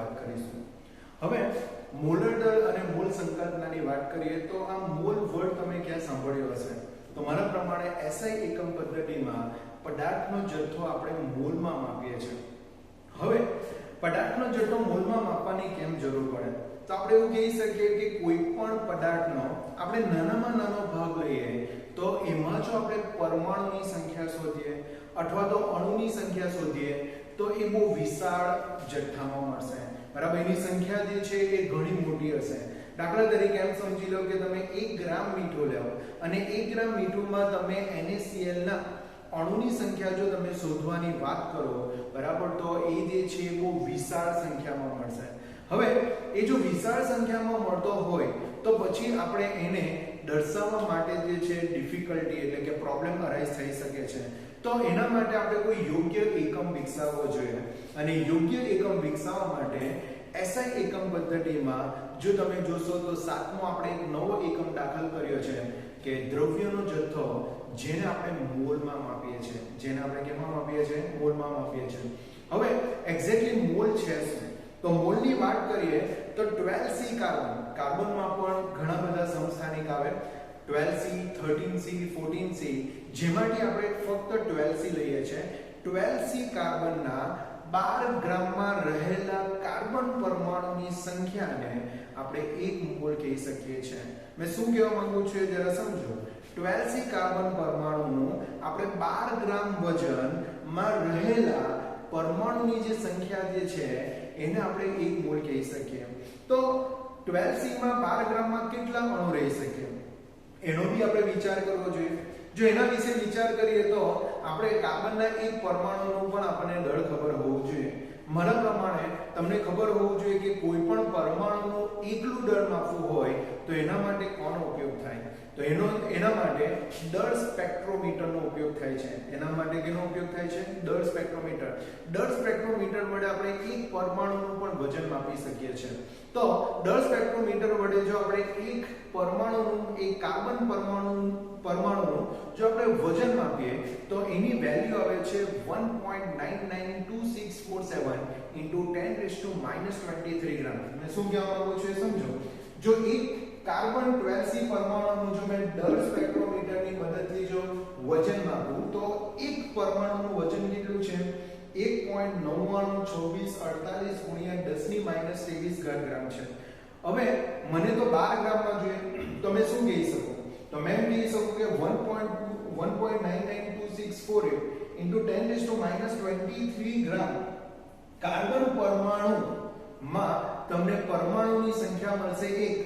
વાત કરીશું। હવે મોલર દળ અને મોલ સંકલ્પનાની વાત કરીએ તો આ મોલ વર્ડ તમે ક્યાં સાંભળ્યો હશે? તો મારા પ્રમાણે SI એકમ પદ્ધતિમાં પદાર્થનો જથ્થો આપણે મોલમાં માપીએ છીએ। હવે પદાર્થનો જથ્થો મોલમાં માપવાની કેમ જરૂર પડે? તો આપણે એવું કહી શકીએ કે કોઈ પણ પદાર્થનો આપણે નાનામાં નાનો ભાગ લઈએ તો એમાં જો આપણે પરમાણુની સંખ્યા શોધીએ અથવા તો અણુની સંખ્યા શોધીએ તો એ બહુ વિશાળ જથ્થામાં મળશે, બરાબર? એની સંખ્યા જે છે એ ઘણી મોટી હશે। દાખલા તરીકે એમ સમજી લો કે તમે 1 ગ્રામ મીઠું લો અને 1 ગ્રામ મીઠુંમાં તમે NaCl ના અણુની સંખ્યા જો તમે શોધવાની વાત કરો, બરાબર, તો એ જે છે બહુ વિશાળ સંખ્યામાં મળશે। હવે એ જો વિશાળ સંખ્યામાં મળતો હોય તો પછી આપણે એને દર્શાવવા માટે જે છે ડિફિકલ્ટી એટલે કે પ્રોબ્લેમ અરાઇઝ થઈ શકે છે। તો એના માટે આપણે કોઈ યોગ્ય એકમ વિકસાવવો જોઈએ અને યોગ્ય એકમ વિકસાવવા માટે SI એકમ પદ્ધતિમાં જો તમે જોશો તો 7મો આપણે એક નવો એકમ દાખલ કર્યો છે કે દ્રવ્યનો જથ્થો, જેને આપણે મોલમાં માપીએ છીએ, જેને આપણે કેમાં માપીએ છીએ? મોલમાં માપીએ છીએ। હવે એક્ઝેક્ટલી મોલ છે શું? તો મોલની વાત કરીએ તો 12C કાર્બનમાં પણ ઘણા બધા સમસ્થાનિક આવે, 12C 13C 14C, જેમાંથી આપણે ફક્ત 12C લઈએ છીએ। 12C કાર્બનના 12 ગ્રામમાં રહેલા કાર્બન પરમાણુની સંખ્યાને આપણે 1 મોલ કહી શકીએ છીએ। મેં શું કહેવા માંગુ છું જરા સમજો। 12C કાર્બન પરમાણુનું આપણે 12 ગ્રામ વજનમાં રહેલા પરમાણુની જે સંખ્યા જે છે એને આપણે 1 મોલ કહી શકીએ। તો 12C માં 12 ગ્રામમાં કેટલા અણુ રહી શકે એનો બી આપણે વિચાર કરવો જોઈએ। જો એના વિશે વિચાર કરીએ તો આપણે કાર્બનના એક પરમાણુનું પણ આપણને દળ ખબર હોવું જોઈએ। મારા પ્રમાણે તમને ખબર હોવું જોઈએ કે કોઈ પણ પરમાણુનું એકલું દળ માપવું હોય તો એના માટે કોનો ઉપયોગ થાય? તો એના માટે દળ સ્પેક્ટ્રોમીટરનો ઉપયોગ થાય છે। એના માટે કેનો ઉપયોગ થાય છે? દળ સ્પેક્ટ્રોમીટર। દળ સ્પેક્ટ્રોમીટર વડે આપણે એક પરમાણુનું પણ વજન માપી શકીએ છીએ। તો દળ સ્પેક્ટ્રોમીટર વડે જો આપણે એક પરમાણુનું, એક કાર્બન પરમાણુનું જો આપણે વજન માપીએ તો એની વેલ્યુ આવે છે 1.992647 × 10⁻23 ગ્રામ। મેં શું કહેવા માંગુ છું એ સમજો। જો એક કાર્બન 12C પરમાણુનું જો મેં દળ સ્પેક્ટ્રોમીટરની મદદથી જો વજન માપું તો એક પરમાણુનું વજન કેટલું છે? 1.992648 × 10⁻23 ગ્રામ છે। હવે મને તો 12 ગ્રામમાં જોઈએ તો મેં શું કહી શકું? તો મેં કહી શકું કે 1.992648 × 10⁻23 ગ્રામ કાર્બન પરમાણુમાં તમને પરમાણુની સંખ્યા મળશે 1,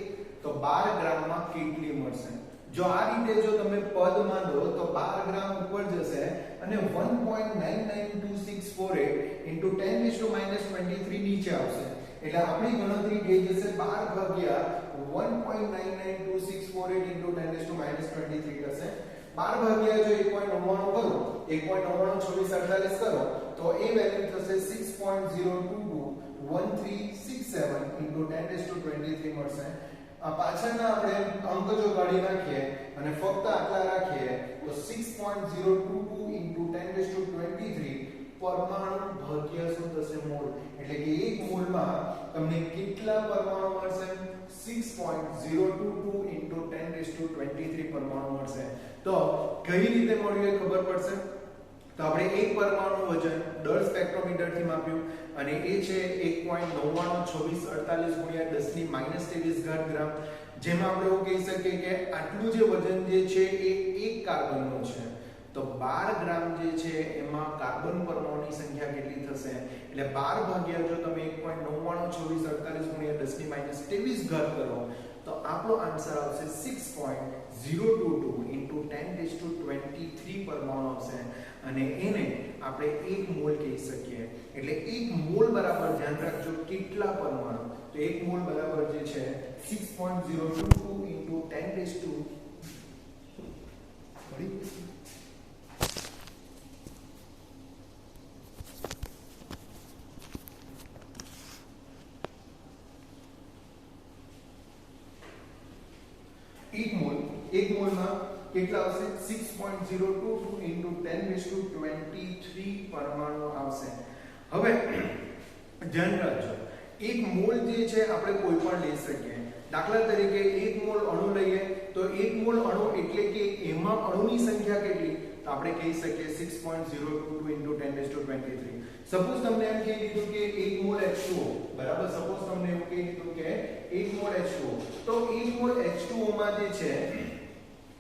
તો 12 ગ્રામમાં કેટલી મળશે? જો આ રીતે જો તમે પદમાં દો તો 12 ગ્રામ ઉપર જશે અને 1.992648 × 10⁻23 નીચે આવશે। એટલે આપણી ગણતરી થઈ જશે 12 ભાગ્યા 1.992648 × 10⁻23 થશે। 12 ભાગ્યા જો 1.99 કરો, 1.992648 કરો તો એ વેલ્યુ થશે 6.0221367 × 10⁻23 મળશે। આ પાછળના આપણે અંક જો કાઢી નાખીએ અને ફક્ત આટલા રાખીએ તો 6.022 × 10⁻23 પરમાણુ ભાગ્યા શું થશે? મોલ। એટલે કે એક મોલમાં તમને કેટલા પરમાણુ મળશે? 6.022 × 10⁻23 પરમાણુ મળશે। તો કઈ રીતે મળ્યું એ ખબર પડશે। તો આપણે એક પરમાણુ વજન દળ સ્પેક્ટ્રોમીટરથી માપ્યું અને એ છે 1.992648 × 10⁻23 ગ્રામ। જેમાં આપણે એવું કહી શકીએ કે આટલું જે વજન જે છે એ એક કાર્બનનું છે। તો 12 ગ્રામ જે છે એમાં કાર્બન પરમાણુની સંખ્યા કેટલી થશે? એટલે 12 ભાગ્યા જો તમે 1.992648 × 10⁻23 કરો તો આપણો આન્સર આવશે 6.022 × 10⁻23 પરમાણુ આવશે અને એને આપણે 1 મોલ કહી શકીએ। એટલે 1 મોલ બરાબર ધ્યાન રાખજો કેટલા પરમાણુ? તો 1 મોલ બરાબર જે છે 6.022 × 10⁻23 એક મોલમાં કેટલા આવશે? 6.022 × 10⁻23 પરમાણુ આવશે। હવે ધ્યાન રાખજો એક મોલ જે છે આપણે કોઈ પણ લઈ શકીએ. દાખલા તરીકે 1 મોલ અણુ લઈએ તો 1 મોલ અણુ એટલે કે એમાં અણુની સંખ્યા કેટલી, તો આપણે કહી શકીએ 6.022 × 1023. સપોઝ તમને એમ કહી દીધું કે 1 મોલ H2O, બરાબર, સપોઝ તમને એવું કહી દીધું કે 1 મોલ H2O, તો 1 મોલ H2O માં જે છે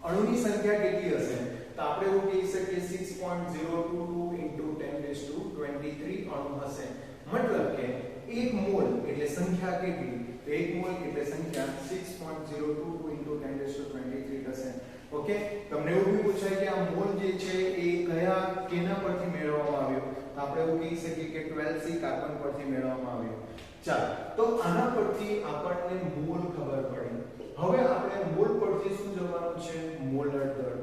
અણુની સંખ્યા કેટલી હશે, તો આપણે એવું કહી શકીએ 6.022 × 1023 અણુ હશે. મતલબ કે 1 મોલ એટલે સંખ્યા કેટલી, તો 1 મોલ એટલે સંખ્યા 6.022 × 1023 થશે. ઓકે, તમને એવું બી પૂછાય કે આ મોલ જે છે એ કયા કેના પરથી મેળવવામાં આવ્યો, તો આપણે એવું કહી શકીએ કે 12C કાર્બન પરથી મેળવવામાં આવ્યો. ચાલો, તો આના પરથી આપણને મોલ ખબર પડી. હવે આપણે મોલ પરથી શું જોવાનું છે, મોલર દળ.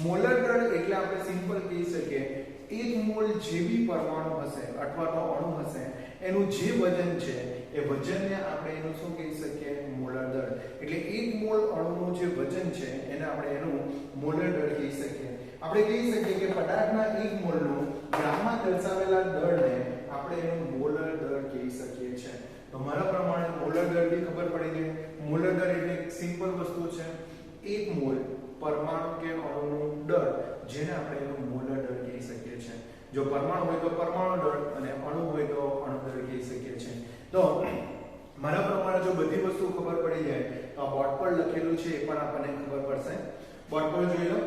મોલર દળ એટલે આપણે સિમ્પલ કહી શકીએ 1 મોલ જે બી પરમાણુ હશે અથવા તો અણુ હશે એનું જે વજન છે એ વજનને આપણે એનું શું કહી શકીએ, મોલર દળ. એટલે 1 મોલ અણુનું જે વજન છે એને આપણે એનું મોલર દળ કહી શકીએ. આપણે કહી શકીએ કે પદાર્થના 1 મોલનું ગ્રામમાં દર્શાવેલા દળને આપણે એનું મોલર દળ કહી શકીએ છીએ. તો મારા પ્રમાણે મોલર દળ બી ખબર પડી ગઈ. મોલર દળ એટલે એક સિમ્પલ વસ્તુ છે, 1 મોલ પરમાણુ કે અણુનું દળ, જેને આપણે એનું મોલર દળ કહી શકીએ છીએ. જો પરમાણુ હોય તો પરમાણુ દળ અને અણુ હોય તો અણુ દળ કહી શકીએ છીએ. તો મારા પ્રમાણે જો બધી વસ્તુ ખબર પડી જાય તો આ બોર્ડ પર લખેલું છે એ પણ આપણને ખબર પડશે. બોર્ડ પર જોઈ લો,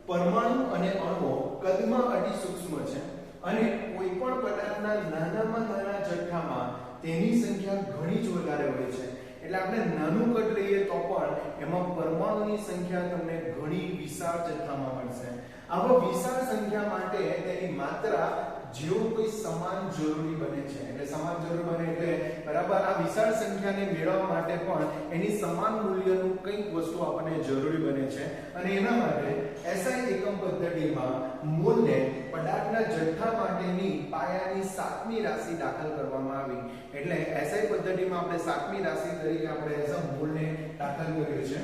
પરમાણુ અને અણુઓ કદમાં અતિ સૂક્ષ્મ છે અને કોઈ પણ પદાર્થના નાનામાં નાના જથ્થામાં તેની સંખ્યા ઘણી જ વધારે હોય છે. એટલે આપણે નાનું કદ લઈએ તો પણ એમાં પરમાણુની સંખ્યા તમને ઘણી વિશાળ જથ્થામાં મળશે. આવા વિશાળ સંખ્યા માટે તેની માત્રા જેવું કોઈ સમાન જરૂરી બને છે. એટલે સમાન જરૂર બને એટલે બરાબર આ વિશાળ સંખ્યાને મેળવવા માટે પણ એની સમાન મૂલ્યનું કંઈક વસ્તુ આપણને જરૂરી બને છે. અને એના માટે SI એકમ પદ્ધતિમાં મોલને પદાર્થના જથ્થા માટેની પાયાની 7મી રાશિ દાખલ કરવામાં આવી. એટલે SI પદ્ધતિમાં આપણે 7મી રાશિ તરીકે આપણે એઝ અ મોલને દાખલ કર્યું છે.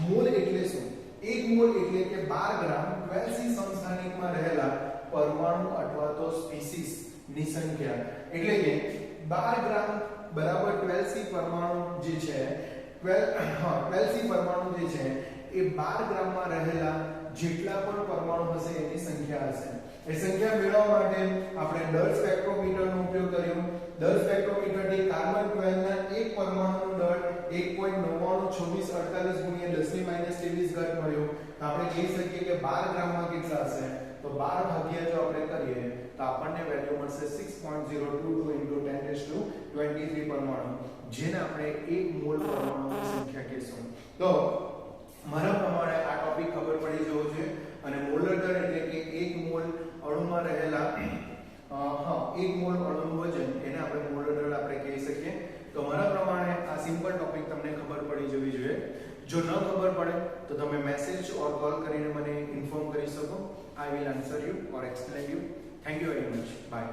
મોલ એટલે શું? 1 મોલ એટલે કે 12 ગ્રામ 12C સમસ્થાનિકમાં રહેલા પરમાણુ અથવા તો સ્પીસીસ ની સંખ્યા. એટલે કે 12 ગ્રામ બરાબર 12C પરમાણુ જે છે 12C પરમાણુ જે છે એ 12 ગ્રામમાં રહેલા જેટલા પણ પરમાણુ હશે એની સંખ્યા હશે. એ સંખ્યા મેળવવા માટે આપણે દળ સ્પેક્ટ્રોમીટરનો ઉપયોગ કર્યો. દળ સ્પેક્ટ્રોમીટરથી કાર્બન 12 ના એક પરમાણુનું દળ 1.992648 × 10 - 23 ઘાત મળ્યો. તો આપણે કહી શકીએ કે 12 ગ્રામમાં કેટલા હશે, તો 12 ભાગ્યા જો આપણે કરીએ તો આપણને વેલ્યુ મળશે 6.022 × 1023 પરમાણુ, જેને આપણે 1 મોલ પરમાણુની સંખ્યા કહીશું. તો મારા પ્રમાણે આ ટોપિક ખબર પડી જવો છે. અને મોલર દળ એટલે કે 1 મોલ અણુમાં રહેલા 1 મોલ અણુનું વજન, એને આપણે મોલર દળ આપણે કહી શકીએ. તો મારા પ્રમાણે આ સિમ્પલ ટોપિક તમને ખબર પડી જવી જોઈએ. જો ન ખબર પડે તો તમે મેસેજ ઓર કોલ કરીને મને ઇન્ફોર્મ કરી શકો. I will answer you or explain you. Thank you very much. Bye.